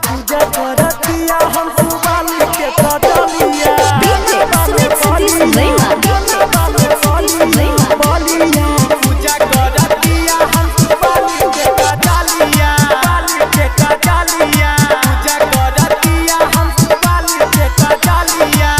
पूजा करतिया हम सुबाली के कटलिया DJ Sumit Satish Lema पूजा करतिया हम सुबाली के कटलिया पूजा करतिया हम सुबाली के कटलिया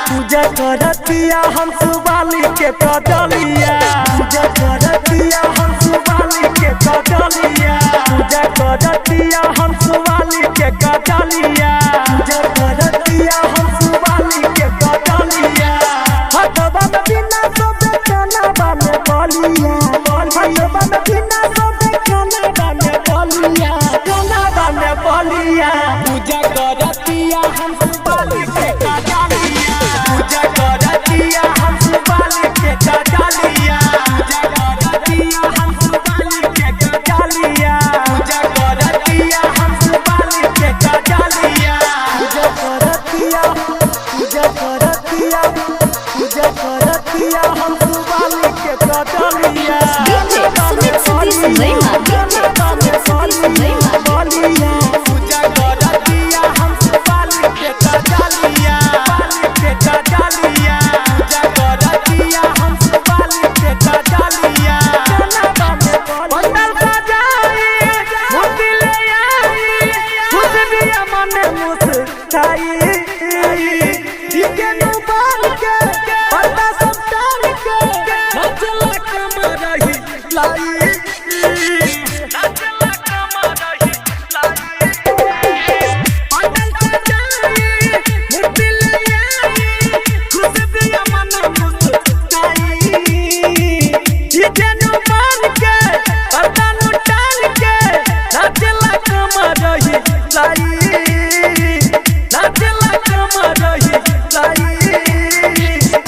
पूजा करतिया हम सुबाली के कटलिया पूजा करतिया हम सुबाली के कटलिया पूजा करतिया हम सुबाली के कटलिया पूजा करतिया हम सुबाली के कटलिया हटबा में बिना सोबे खाना बने बलिया हटबा में बिना सोबे खाना बने बलिया पूजा करतिया हम सुबाली के कटलिया पूजा करतिया हम सुबाली के कटलिया पूजा करतिया हम सुबाली के कटलिया पूजा करतिया हम सुबाली के कटलिया पूजा करतिया हम सुबाली के कटलिया DJ Sumit Satish Lema पूजा करतिया हम सुबाली के कटलिया पूजा करतिया हम सुबाली के कटलिया पंडल सजाई मूर्ति ले आई खुद भी मन मुस्काई इके नुबाल के पर्दा सब डाल के नचला कमर रही लाई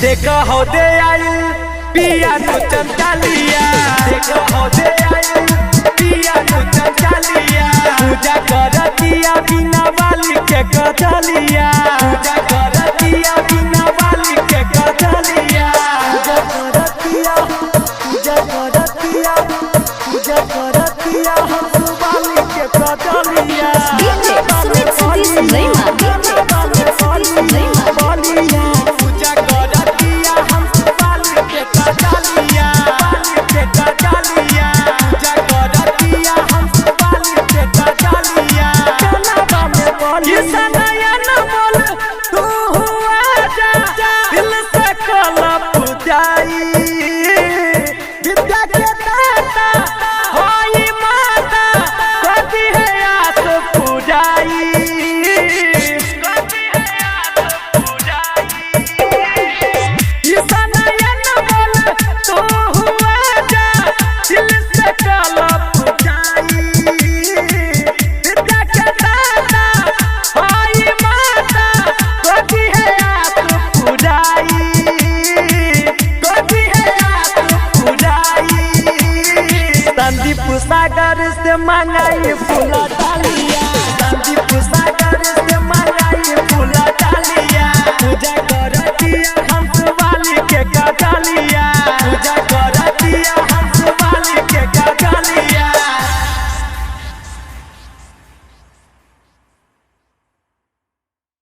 देखो हो दे आई पिया नु चंचलिया देखो हो दे आई पिया नु चंचलिया पूजा करतिया बिना वाली के कटलिया पूजा करतिया बिना वाली के कटलिया पूजा करतिया हम सुबाली के कटलिया DJ Sumit Satish Lema पूजा करतिया हम सुबाली के कटलिया पूजा करतिया हम सुबाली के कटलिया किसन नयन बोल तू हुआ जा दिल से कला पूजाई विद्या के दाता होई माता कभी है आस पूजाई किसन नयन बोल तू हुआ जा दिल से कला पूजाई विद्या के दाता होई माता कभी है आस पूजाई संदीप सागर से मांगा